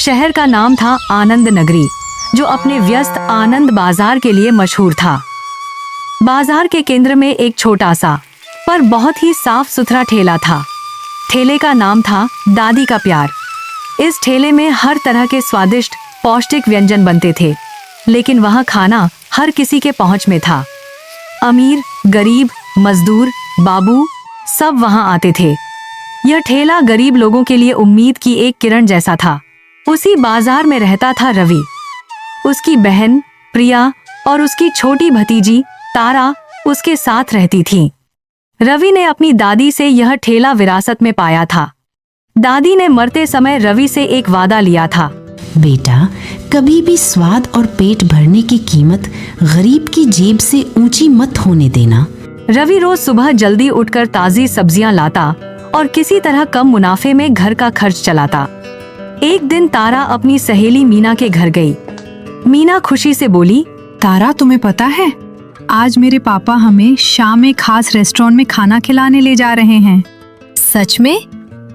शहर का नाम था आनंद नगरी, जो अपने व्यस्त आनंद बाजार के लिए मशहूर था। बाजार के केंद्र में एक छोटा सा पर बहुत ही साफ सुथरा ठेला था। ठेले का नाम था दादी का प्यार। इस ठेले में हर तरह के स्वादिष्ट पौष्टिक व्यंजन बनते थे, लेकिन वह खाना हर किसी के पहुंच में था। अमीर, गरीब, मजदूर, बाबू सब वहां आते थे। यह ठेला गरीब लोगों के लिए उम्मीद की एक किरण जैसा था। उसी बाजार में रहता था रवि। उसकी बहन प्रिया और उसकी छोटी भतीजी तारा उसके साथ रहती थीं। रवि ने अपनी दादी से यह ठेला विरासत में पाया था। दादी ने मरते समय रवि से एक वादा लिया था, बेटा, कभी भी स्वाद और पेट भरने की कीमत गरीब की जेब से ऊंची मत होने देना। रवि रोज सुबह जल्दी उठकर ताजी सब्जियां लाता और किसी तरह कम मुनाफे में घर का खर्च चलाता। एक दिन तारा अपनी सहेली मीना के घर गई। मीना खुशी से बोली, तारा, तुम्हें पता है, आज मेरे पापा हमें शाम में खास रेस्टोरेंट में खाना खिलाने ले जा रहे हैं। सच में?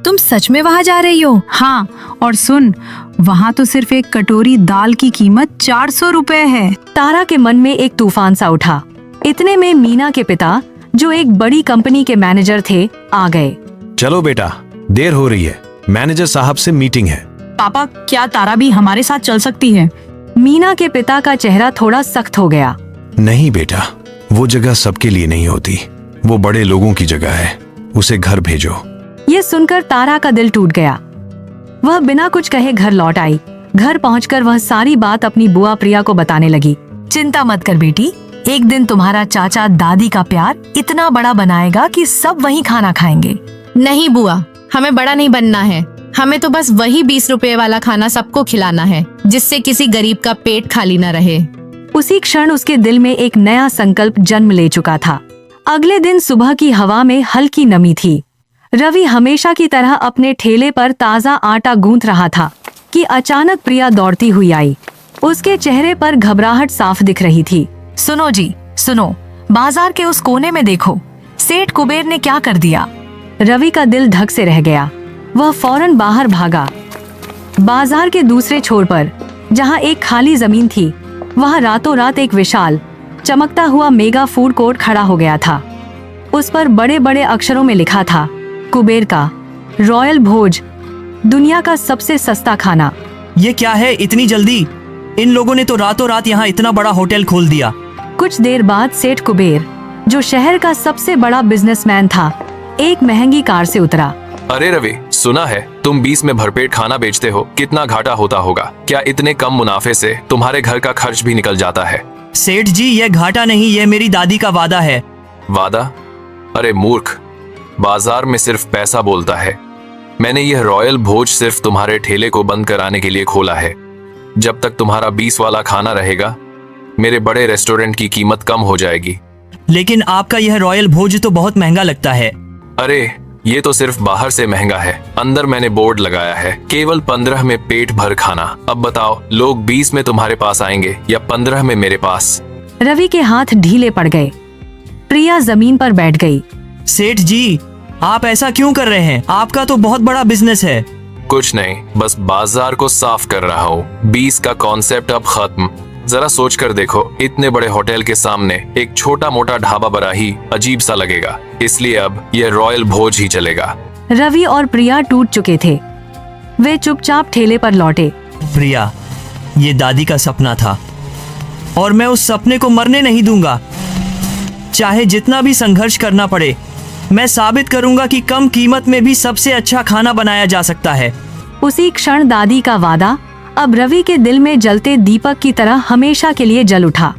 तुम सच में वहाँ जा रही हो? हाँ, और सुन, वहाँ तो सिर्फ एक कटोरी दाल की कीमत 400 रुपए है। तारा के मन में एक तूफान सा उठा। इतने में मीना के पिता, जो एक बड़ी कंपनी के मैनेजर थे, आ गए। चलो बेटा, देर हो रही है, मैनेजर साहब से मीटिंग है। पापा, क्या तारा भी हमारे साथ चल सकती है? मीना के पिता का चेहरा थोड़ा सख्त हो गया। नहीं बेटा, वो जगह सबके लिए नहीं होती, वो बड़े लोगों की जगह है, उसे घर भेजो। ये सुनकर तारा का दिल टूट गया। वह बिना कुछ कहे घर लौट आई। घर पहुंचकर वह सारी बात अपनी बुआ प्रिया को बताने लगी। चिंता मत कर बेटी, एक दिन तुम्हारा चाचा दादी का प्यार इतना बड़ा बनाएगा कि सब वहीं खाना खाएंगे। नहीं बुआ, हमें बड़ा नहीं बनना है, हमें तो बस वही 20 रुपए वाला खाना सबको खिलाना है, जिससे किसी गरीब का पेट खाली न रहे। उसी क्षण उसके दिल में एक नया संकल्प जन्म ले चुका था। अगले दिन सुबह की हवा में हल्की नमी थी। रवि हमेशा की तरह अपने ठेले पर ताजा आटा गूंथ रहा था कि अचानक प्रिया दौड़ती हुई आई। उसके चेहरे पर घबराहट साफ दिख रही थी। सुनो जी, सुनो, बाजार के उस कोने में देखो, सेठ कुबेर ने क्या कर दिया। रवि का दिल धक से रह गया। वह फौरन बाहर भागा। बाजार के दूसरे छोर पर, जहां एक खाली जमीन थी, वहां रातों रात एक विशाल चमकता हुआ मेगा फूड कोर्ट खड़ा हो गया था। उस पर बड़े बड़े अक्षरों में लिखा था, कुबेर का रॉयल भोज, दुनिया का सबसे सस्ता खाना। ये क्या है इतनी जल्दी? इन लोगों ने तो रातों रात यहाँ इतना बड़ा होटल खोल दिया। कुछ देर बाद सेठ कुबेर, जो शहर का सबसे बड़ा बिजनेसमैन था, एक महंगी कार से उतरा। अरे रवि, सुना है तुम 20 में भरपेट खाना बेचते हो, कितना घाटा होता होगा। क्या इतने कम मुनाफे से तुम्हारे घर का खर्च भी निकल जाता है? सेठ जी, ये घाटा नहीं, ये मेरी दादी का वादा है। वादा? अरे मूर्ख, बाजार में सिर्फ पैसा बोलता है। मैंने यह रॉयल भोज सिर्फ तुम्हारे ठेले को बंद कराने के लिए खोला है। जब तक तुम्हारा 20 वाला खाना रहेगा, मेरे बड़े रेस्टोरेंट की कीमत कम हो जाएगी। लेकिन आपका यह रॉयल भोज तो बहुत महंगा लगता है। अरे ये तो सिर्फ बाहर से महंगा है, अंदर मैंने बोर्ड लगाया है, केवल 15 में पेट भर खाना। अब बताओ, लोग 20 में तुम्हारे पास आएंगे या 15 में मेरे पास? रवि के हाथ ढीले पड़ गए। प्रिया जमीन पर बैठ गई। सेठ जी, आप ऐसा क्यों कर रहे हैं? आपका तो बहुत बड़ा बिजनेस है। कुछ नहीं, बस बाजार को साफ कर रहा हूँ। 20 का कॉन्सेप्ट अब खत्म। जरा सोच कर देखो, इतने बड़े होटल के सामने एक छोटा मोटा ढाबा बड़ा ही अजीब सा लगेगा, इसलिए अब यह रॉयल भोज ही चलेगा। रवि और प्रिया टूट चुके थे। वे चुपचाप ठेले पर लौटे। प्रिया, ये दादी का सपना था और मैं उस सपने को मरने नहीं दूंगा। चाहे जितना भी संघर्ष करना पड़े, मैं साबित करूंगा कि कम कीमत में भी सबसे अच्छा खाना बनाया जा सकता है। उसी क्षण दादी का वादा अब रवि के दिल में जलते दीपक की तरह हमेशा के लिए जल उठा।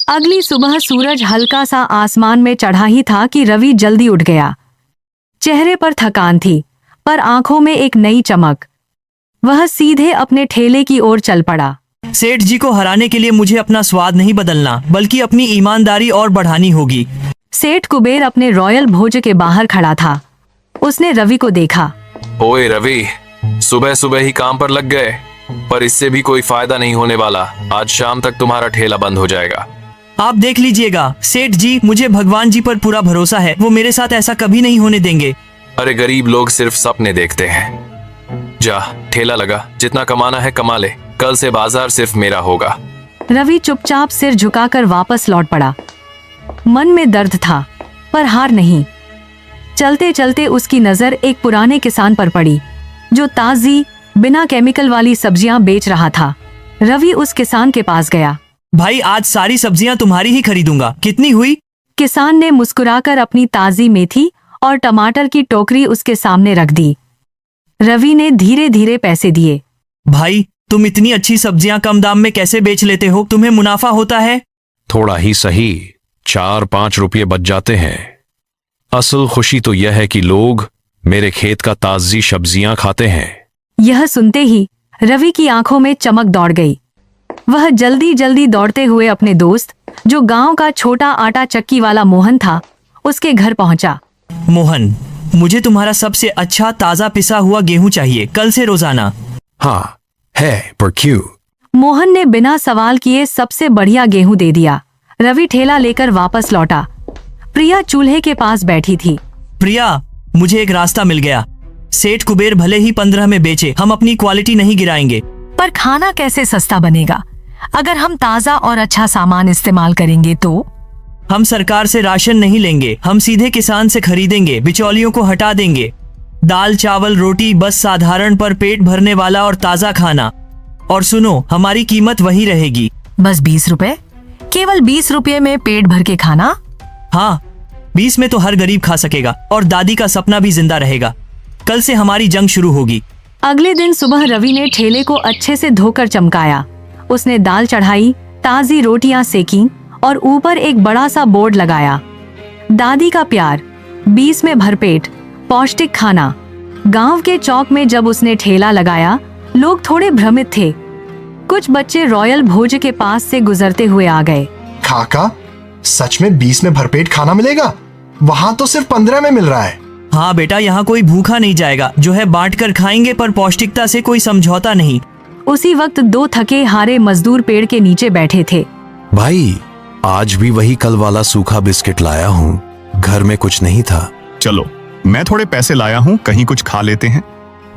अगली सुबह सूरज हल्का सा आसमान में चढ़ा ही था कि रवि जल्दी उठ गया। चेहरे पर थकान थी, पर आंखों में एक नई चमक। वह सीधे अपने ठेले की ओर चल पड़ा। सेठ जी को हराने के लिए मुझे अपना स्वाद नहीं बदलना, बल्कि अपनी ईमानदारी और बढ़ानी होगी। सेठ कुबेर अपने रॉयल भोज के बाहर खड़ा था। उसने रवि को देखा। ओए रवि, सुबह सुबह ही काम पर लग गए, पर इससे भी कोई फायदा नहीं होने वाला। आज शाम तक तुम्हारा ठेला बंद हो जाएगा। आप देख लीजिएगा सेठ जी, मुझे भगवान जी पर पूरा भरोसा है, वो मेरे साथ ऐसा कभी नहीं होने देंगे। अरे गरीब लोग सिर्फ सपने देखते हैं। जा, ठेला लगा, जितना कमाना है कमा ले, कल से बाजार सिर्फ मेरा होगा। रवि चुपचाप सिर झुकाकर वापस लौट पड़ा। मन में दर्द था पर हार नहीं। चलते चलते उसकी नजर एक पुराने किसान पर पड़ी जो ताजी बिना केमिकल वाली सब्जियां बेच रहा था। रवि उस किसान के पास गया। भाई आज सारी सब्जियां तुम्हारी ही खरीदूंगा, कितनी हुई? किसान ने मुस्कुराकर अपनी ताजी मेथी और टमाटर की टोकरी उसके सामने रख दी। रवि ने धीरे धीरे पैसे दिए। भाई तुम इतनी अच्छी सब्जियां कम दाम में कैसे बेच लेते हो? तुम्हें मुनाफा होता है? थोड़ा ही सही, 4-5 रुपये बच जाते हैं। असल खुशी तो यह है कि लोग मेरे खेत का ताजी सब्जियां खाते हैं। यह सुनते ही रवि की आंखों में चमक दौड़ गई। वह जल्दी जल्दी दौड़ते हुए अपने दोस्त, जो गांव का छोटा आटा चक्की वाला मोहन था, उसके घर पहुंचा। मोहन, मुझे तुम्हारा सबसे अच्छा ताजा पिसा हुआ गेहूं चाहिए, कल से रोजाना। हाँ है, पर क्यों? मोहन ने बिना सवाल किए सबसे बढ़िया गेहूं दे दिया। रवि ठेला लेकर वापस लौटा। प्रिया चूल्हे के पास बैठी थी। प्रिया, मुझे एक रास्ता मिल गया। सेठ कुबेर भले ही 15 में बेचे, हम अपनी क्वालिटी नहीं गिराएंगे। पर खाना कैसे सस्ता बनेगा? अगर हम ताजा और अच्छा सामान इस्तेमाल करेंगे तो? हम सरकार से राशन नहीं लेंगे, हम सीधे किसान से खरीदेंगे, बिचौलियों को हटा देंगे। दाल चावल रोटी, बस साधारण पर पेट भरने वाला और ताजा खाना। और सुनो, हमारी कीमत वही रहेगी। बस 20 रुपए? केवल 20 रुपए में पेट भर के खाना? हाँ, 20 में तो हर गरीब खा सकेगा और दादी का सपना भी जिंदा रहेगा। कल से हमारी जंग शुरू होगी। अगले दिन सुबह रवि ने ठेले को अच्छे से धोकर चमकाया। उसने दाल चढ़ाई, ताजी रोटियां सेकीं और ऊपर एक बड़ा सा बोर्ड लगाया, दादी का प्यार, 20 में भरपेट, पौष्टिक खाना। गांव के चौक में जब उसने ठेला लगाया, लोग थोड़े भ्रमित थे। कुछ बच्चे रॉयल भोज के पास से गुजरते हुए आ गए। काका, सच में 20 में भरपेट खाना मिलेगा? वहाँ तो सिर्फ 15 में मिल रहा है। हाँ बेटा, यहाँ कोई भूखा नहीं जाएगा। जो है बांट कर खाएंगे, पर पौष्टिकता से कोई समझौता नहीं। उसी वक्त 2 थके हारे मजदूर पेड़ के नीचे बैठे थे। भाई, आज भी वही कल वाला सूखा बिस्किट लाया हूँ, घर में कुछ नहीं था। चलो, मैं थोड़े पैसे लाया हूँ, कहीं कुछ खा लेते हैं।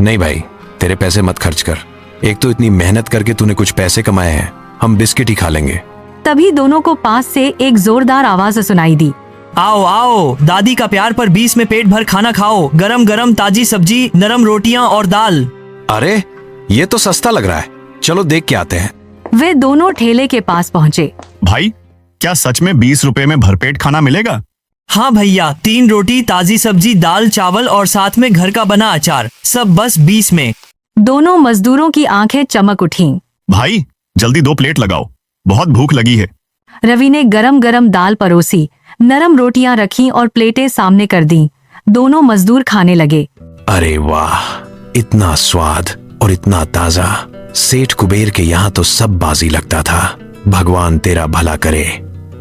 नहीं भाई, तेरे पैसे मत खर्च कर। एक तो इतनी मेहनत करके तूने कुछ पैसे कमाए हैं, हम बिस्किट ही खा लेंगे। तभी दोनों को पास से एक जोरदार आवाज सुनाई दी। आओ आओ, दादी का प्यार पर 20 में पेट भर खाना खाओ। गरम गरम ताजी सब्जी, नरम रोटियां और दाल। अरे, ये तो सस्ता लग रहा है, चलो देख के आते हैं। वे दोनों ठेले के पास पहुंचे। भाई, क्या सच में 20 रुपए में भरपेट खाना मिलेगा? हाँ भैया, 3 रोटी, ताजी सब्जी, दाल चावल और साथ में घर का बना अचार, सब बस 20 में। दोनों मजदूरों की आंखें चमक उठीं। भाई, जल्दी 2 प्लेट लगाओ, बहुत भूख लगी है। रवि ने गरम गरम दाल परोसी, नरम रोटियां रखीं और प्लेटें सामने कर दी। दोनों मजदूर खाने लगे। अरे वाह, इतना स्वाद और इतना ताजा। सेठ कुबेर के यहाँ तो सब बाजी लगता था। भगवान तेरा भला करे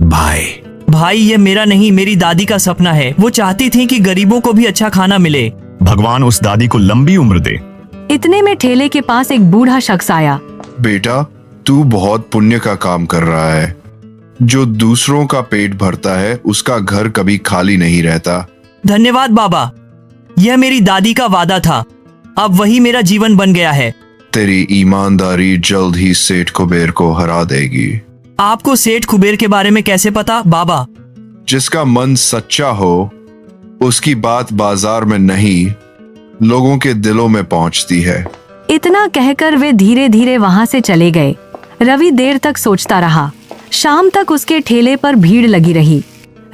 भाई। भाई, ये मेरा नहीं, मेरी दादी का सपना है। वो चाहती थी कि गरीबों को भी अच्छा खाना मिले। भगवान उस दादी को लंबी उम्र दे। इतने में ठेले के पास एक बूढ़ा शख्स आया। बेटा, तू बहुत पुण्य का काम कर रहा है। जो दूसरों का पेट भरता है, उसका घर कभी खाली नहीं रहता। धन्यवाद बाबा, यह मेरी दादी का वादा था, अब वही मेरा जीवन बन गया है। तेरी ईमानदारी जल्द ही सेठ कुबेर को हरा देगी। आपको सेठ कुबेर के बारे में कैसे पता बाबा? जिसका मन सच्चा हो, उसकी बात बाजार में नहीं, लोगों के दिलों में पहुंचती है। इतना कहकर वे धीरे धीरे वहां से चले गए। रवि देर तक सोचता रहा। शाम तक उसके ठेले पर भीड़ लगी रही।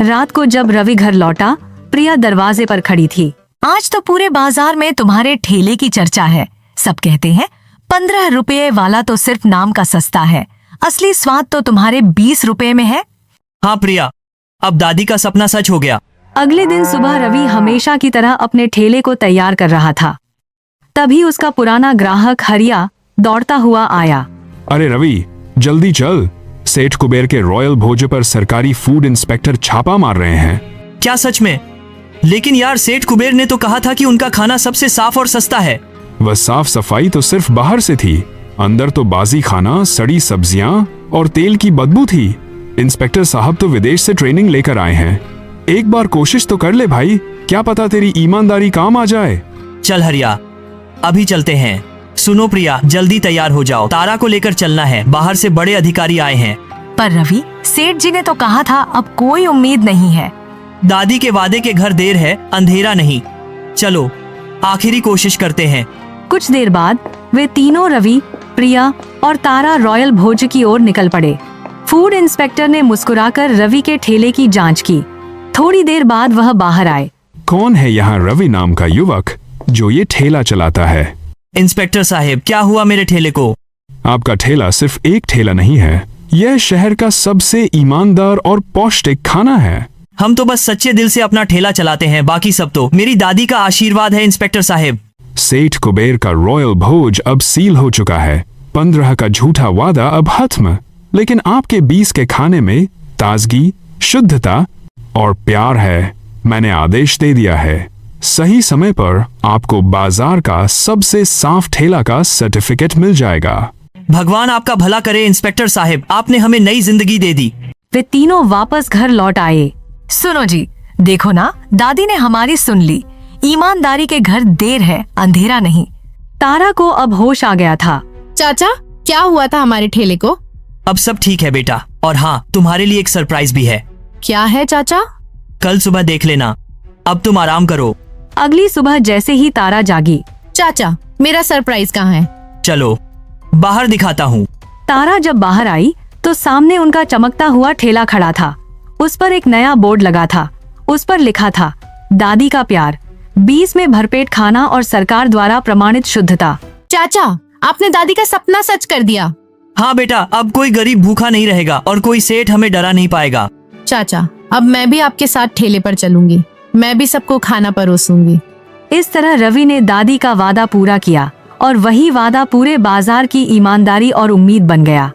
रात को जब रवि घर लौटा, प्रिया दरवाजे पर खड़ी थी। आज तो पूरे बाजार में तुम्हारे ठेले की चर्चा है। सब कहते हैं 15 रुपये वाला तो सिर्फ नाम का सस्ता है, असली स्वाद तो तुम्हारे 20 रुपये में है। हाँ प्रिया, अब दादी का सपना सच हो गया। अगले दिन सुबह रवि हमेशा की तरह अपने ठेले को तैयार कर रहा था। तभी उसका पुराना ग्राहक हरिया दौड़ता हुआ आया। अरे रवि, जल्दी चल, सेठ कुबेर के रॉयल भोज पर सरकारी फूड इंस्पेक्टर छापा मार रहे हैं। क्या सच में? लेकिन यार, सेठ कुबेर ने तो कहा था कि उनका खाना सबसे साफ और सस्ता है। वह साफ सफाई तो सिर्फ बाहर से थी, अंदर तो बासी खाना, सड़ी सब्जियां और तेल की बदबू थी। इंस्पेक्टर साहब तो विदेश से ट्रेनिंग लेकर आए हैं। एक बार कोशिश तो कर ले भाई, क्या पता तेरी ईमानदारी काम आ जाए। चल हरिया, अभी चलते हैं। सुनो प्रिया, जल्दी तैयार हो जाओ, तारा को लेकर चलना है, बाहर से बड़े अधिकारी आए हैं। पर रवि, सेठ जी ने तो कहा था अब कोई उम्मीद नहीं है। दादी के वादे के घर देर है, अंधेरा नहीं। चलो आखिरी कोशिश करते हैं। कुछ देर बाद वे तीनों रवि, प्रिया और तारा रॉयल भोज की ओर निकल पड़े। फूड इंस्पेक्टर ने मुस्कुराकर रवि के ठेले की जांच की। थोड़ी देर बाद वह बाहर आए। कौन है यहाँ रवि नाम का युवक जो ये ठेला चलाता है? इंस्पेक्टर साहब, क्या हुआ मेरे ठेले को? आपका ठेला सिर्फ एक ठेला नहीं है, यह शहर का सबसे ईमानदार और पौष्टिक खाना है। हम तो बस सच्चे दिल से अपना ठेला चलाते हैं, बाकी सब तो मेरी दादी का आशीर्वाद है इंस्पेक्टर साहब। सेठ कुबेर का रॉयल भोज अब सील हो चुका है। 15 का झूठा वादा अब खत्म, लेकिन आपके 20 के खाने में ताजगी, शुद्धता और प्यार है। मैंने आदेश दे दिया है, सही समय पर आपको बाजार का सबसे साफ ठेला का सर्टिफिकेट मिल जाएगा। भगवान आपका भला करे इंस्पेक्टर साहब, आपने हमें नई जिंदगी दे दी। वे तीनों वापस घर लौट आए। सुनो जी, देखो ना, दादी ने हमारी सुन ली। ईमानदारी के घर देर है, अंधेरा नहीं। तारा को अब होश आ गया था। चाचा, क्या हुआ था हमारे ठेले को? अब सब ठीक है बेटा, और हाँ, तुम्हारे लिए एक सरप्राइज भी है। क्या है चाचा? कल सुबह देख लेना। अब तुम आराम करो। अगली सुबह जैसे ही तारा जागी, चाचा, मेरा सरप्राइज कहाँ है? चलो बाहर दिखाता हूँ। तारा जब बाहर आई तो सामने उनका चमकता हुआ ठेला खड़ा था। उस पर एक नया बोर्ड लगा था। उस पर लिखा था, दादी का प्यार, 20 में भरपेट खाना और सरकार द्वारा प्रमाणित शुद्धता। चाचा, आपने दादी का सपना सच कर दिया। हाँ बेटा, अब कोई गरीब भूखा नहीं रहेगा और कोई सेठ हमें डरा नहीं पाएगा। चाचा, अब मैं भी आपके साथ ठेले पर चलूंगी, मैं भी सबको खाना परोसूंगी। इस तरह रवि ने दादी का वादा पूरा किया और वही वादा पूरे बाजार की ईमानदारी और उम्मीद बन गया।